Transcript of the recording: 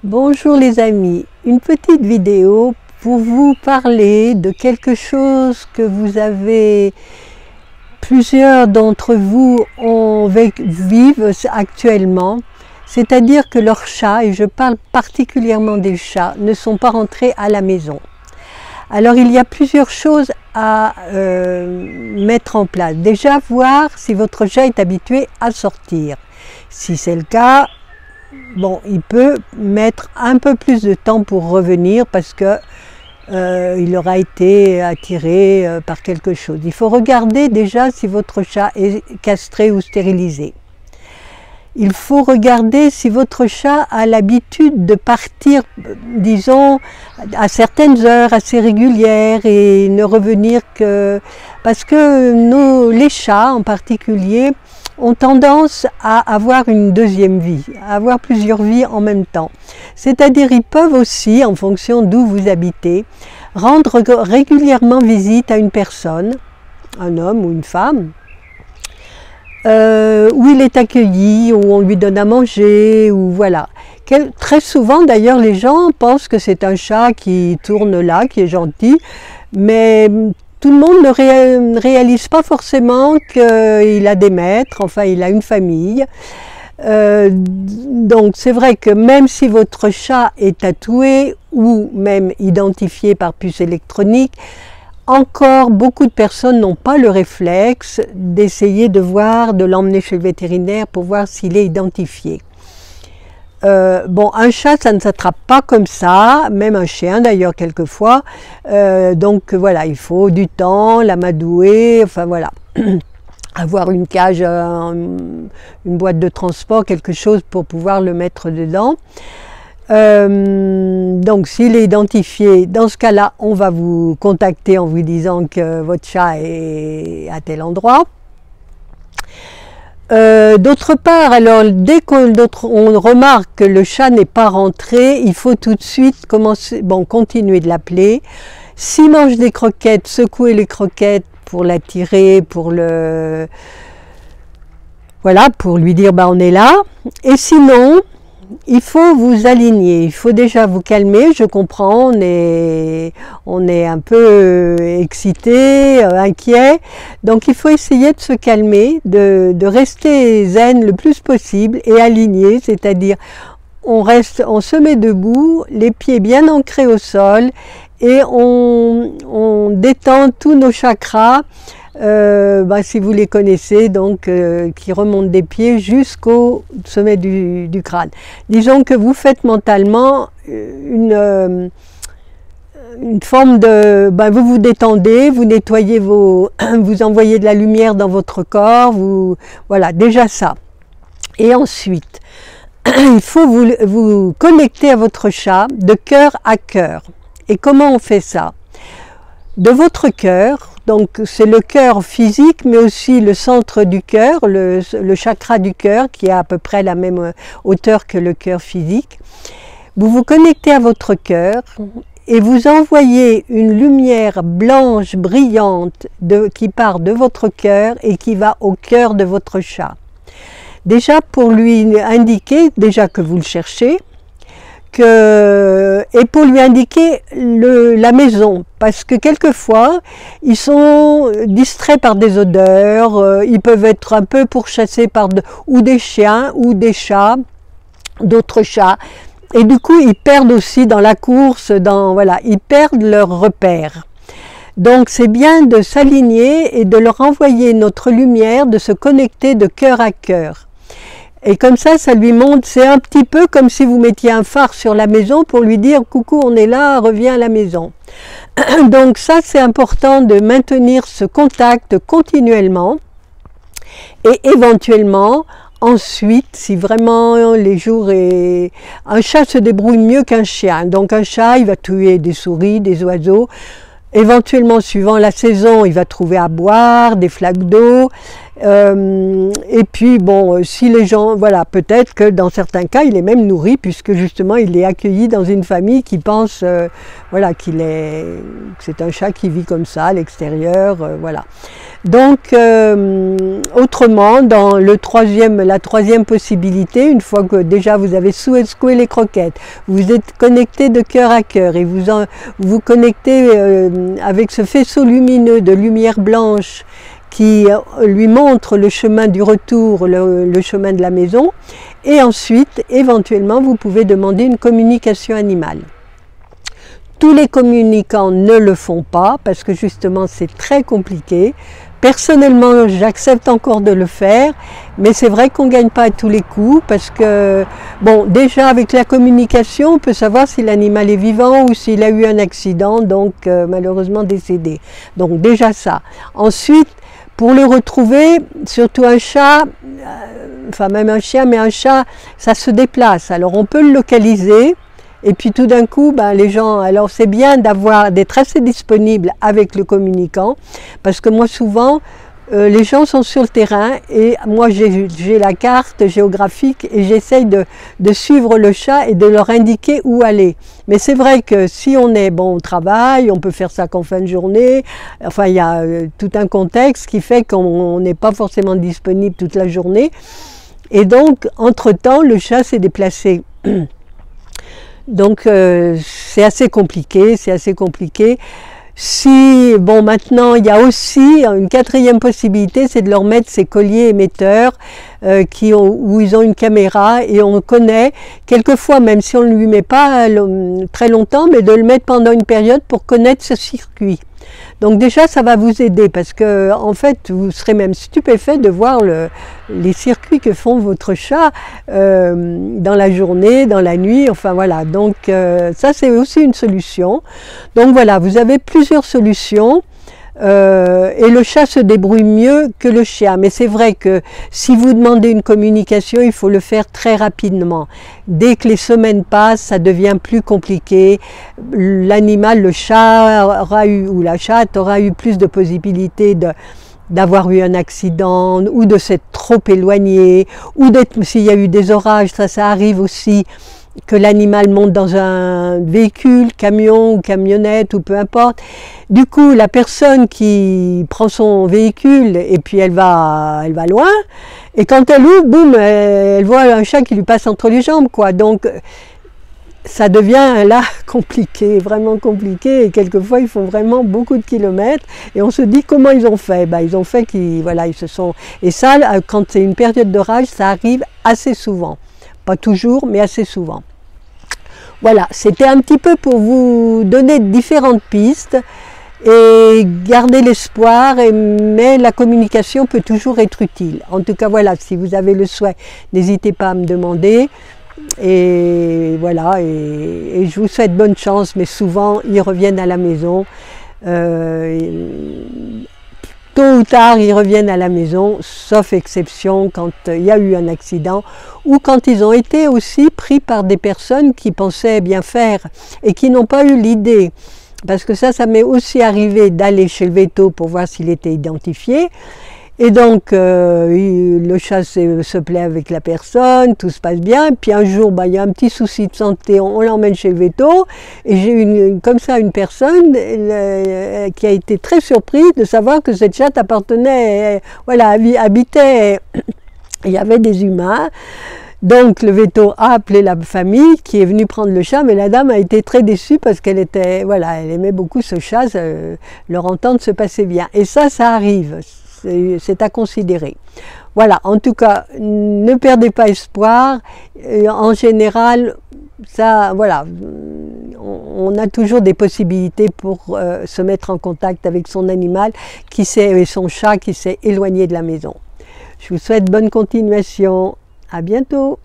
Bonjour les amis, une petite vidéo pour vous parler de quelque chose que plusieurs d'entre vous vivent actuellement, c'est-à-dire que leurs chats, et je parle particulièrement des chats, ne sont pas rentrés à la maison. Alors il y a plusieurs choses à mettre en place. Déjà voir si votre chat est habitué à sortir. Si c'est le cas, bon, il peut mettre un peu plus de temps pour revenir parce que il aura été attiré par quelque chose. Il faut regarder déjà si votre chat est castré ou stérilisé. Il faut regarder si votre chat a l'habitude de partir, disons, à certaines heures assez régulières et ne revenir que... Parce que les chats en particulier ont tendance à avoir une deuxième vie, à avoir plusieurs vies en même temps. C'est-à-dire ils peuvent aussi, en fonction d'où vous habitez, rendre régulièrement visite à une personne, un homme ou une femme, où il est accueilli, où on lui donne à manger, ou voilà. Très souvent d'ailleurs les gens pensent que c'est un chat qui tourne là, qui est gentil, mais tout le monde ne réalise pas forcément qu'il a des maîtres, enfin il a une famille. Donc c'est vrai que même si votre chat est tatoué ou même identifié par puce électronique, encore beaucoup de personnes n'ont pas le réflexe d'essayer de l'emmener chez le vétérinaire pour voir s'il est identifié. Bon, un chat, ça ne s'attrape pas comme ça, même un chien d'ailleurs quelquefois. Donc voilà, il faut du temps, l'amadouer, enfin voilà. Avoir une cage, une boîte de transport, quelque chose pour pouvoir le mettre dedans. Donc s'il est identifié, dans ce cas-là, on va vous contacter en vous disant que votre chat est à tel endroit. D'autre part, alors dès qu'on remarque que le chat n'est pas rentré, il faut tout de suite continuer de l'appeler. S'il mange des croquettes, secouer les croquettes pour l'attirer, pour lui dire on est là. Et sinon, il faut vous aligner, il faut déjà vous calmer, je comprends, on est un peu excité, inquiet, donc il faut essayer de se calmer, de rester zen le plus possible et aligné, c'est-à-dire on se met debout, les pieds bien ancrés au sol et on détend tous nos chakras. Si vous les connaissez, donc qui remontent des pieds jusqu'au sommet du crâne. Disons que vous faites mentalement une forme de... vous vous détendez, vous nettoyez vous envoyez de la lumière dans votre corps, voilà, déjà ça. Et ensuite, il faut vous connecter à votre chat de cœur à cœur. Et comment on fait ça? De votre cœur, donc c'est le cœur physique, mais aussi le centre du cœur, le chakra du cœur, qui est à peu près la même hauteur que le cœur physique. Vous vous connectez à votre cœur et vous envoyez une lumière blanche, brillante, qui part de votre cœur et qui va au cœur de votre chat. Déjà pour lui indiquer, déjà que vous le cherchez, et pour lui indiquer la maison, parce que quelquefois ils sont distraits par des odeurs, ils peuvent être un peu pourchassés par ou des chiens ou des chats, d'autres chats, et du coup ils perdent aussi dans la course, voilà, ils perdent leur repère. Donc c'est bien de s'aligner et de leur envoyer notre lumière, de se connecter de cœur à cœur. Et comme ça lui montre, c'est un petit peu comme si vous mettiez un phare sur la maison pour lui dire « Coucou, on est là, reviens à la maison ». Donc ça, c'est important de maintenir ce contact continuellement et éventuellement, ensuite, si vraiment les jours un chat se débrouille mieux qu'un chien. Donc un chat, il va tuer des souris, des oiseaux. Éventuellement, suivant la saison, il va trouver à boire, des flaques d'eau. Et puis bon, si les gens, voilà, peut-être que dans certains cas, il est même nourri puisque justement il est accueilli dans une famille qui pense, voilà, que c'est un chat qui vit comme ça à l'extérieur, voilà. Donc, autrement, dans la troisième possibilité, une fois que déjà vous avez secoué les croquettes, vous êtes connecté de cœur à cœur et vous connectez avec ce faisceau lumineux de lumière blanche qui lui montre le chemin du retour, le chemin de la maison, et ensuite, éventuellement, vous pouvez demander une communication animale. Tous les communicants ne le font pas parce que justement c'est très compliqué. Personnellement, j'accepte encore de le faire, mais c'est vrai qu'on ne gagne pas à tous les coups parce que, bon, déjà avec la communication, on peut savoir si l'animal est vivant ou s'il a eu un accident, donc malheureusement décédé. Donc déjà ça. Ensuite, pour le retrouver, surtout un chat, enfin même un chien, mais un chat, ça se déplace. Alors on peut le localiser. Et puis tout d'un coup, ben, les gens, alors c'est bien d'être assez disponible avec le communicant, parce que moi souvent, les gens sont sur le terrain et moi j'ai la carte géographique et j'essaye de suivre le chat et de leur indiquer où aller. Mais c'est vrai que si on est bon au travail, on peut faire ça qu'en fin de journée, enfin il y a tout un contexte qui fait qu'on n'est pas forcément disponible toute la journée. Et donc, entre-temps, le chat s'est déplacé. Donc c'est assez compliqué, Si, bon, maintenant, il y a aussi une quatrième possibilité, c'est de leur mettre ces colliers émetteurs où ils ont une caméra et on connaît, quelquefois, même si on ne lui met pas très longtemps, mais de le mettre pendant une période pour connaître ce circuit. Donc déjà, ça va vous aider parce que, en fait, vous serez même stupéfait de voir les circuits que font votre chat dans la journée, dans la nuit, enfin voilà. Donc ça, c'est aussi une solution. Donc voilà, vous avez plusieurs solutions. Et le chat se débrouille mieux que le chien, mais c'est vrai que si vous demandez une communication, il faut le faire très rapidement. Dès que les semaines passent, ça devient plus compliqué. L'animal, le chat ou la chatte aura eu plus de possibilités d'avoir eu un accident ou de s'être trop éloigné ou s'il y a eu des orages, ça arrive aussi. Que l'animal monte dans un véhicule, camion ou camionnette ou peu importe. Du coup, la personne qui prend son véhicule et puis elle va loin. Et quand elle ouvre, boum, elle voit un chat qui lui passe entre les jambes, quoi. Donc, ça devient là compliqué, vraiment compliqué. Et quelquefois, ils font vraiment beaucoup de kilomètres. Et on se dit comment ils ont fait. Ben, ils ont fait ils se sont. Et ça, quand c'est une période d'orage, ça arrive assez souvent. Pas toujours, mais assez souvent. Voilà, c'était un petit peu pour vous donner différentes pistes et garder l'espoir, mais la communication peut toujours être utile. En tout cas, voilà, si vous avez le souhait, n'hésitez pas à me demander. Et voilà, et je vous souhaite bonne chance, mais souvent, ils reviennent à la maison. Tôt ou tard, ils reviennent à la maison, sauf exception quand il y a eu un accident ou quand ils ont été aussi pris par des personnes qui pensaient bien faire et qui n'ont pas eu l'idée. Parce que ça m'est aussi arrivé d'aller chez le véto pour voir s'il était identifié. Et donc, le chat se plaît avec la personne, tout se passe bien. Et puis un jour, il y a un petit souci de santé, on l'emmène chez le véto. Et j'ai eu comme ça une personne qui a été très surprise de savoir que cette chatte appartenait, voilà, habitait, il y avait des humains. Donc le véto a appelé la famille qui est venue prendre le chat, mais la dame a été très déçue parce qu'elle était, voilà, elle aimait beaucoup ce chat, leur entente se passait bien. Et ça arrive. C'est à considérer. Voilà, en tout cas, ne perdez pas espoir. En général, ça, voilà, on a toujours des possibilités pour se mettre en contact avec son animal et son chat qui s'est éloigné de la maison. Je vous souhaite bonne continuation. À bientôt.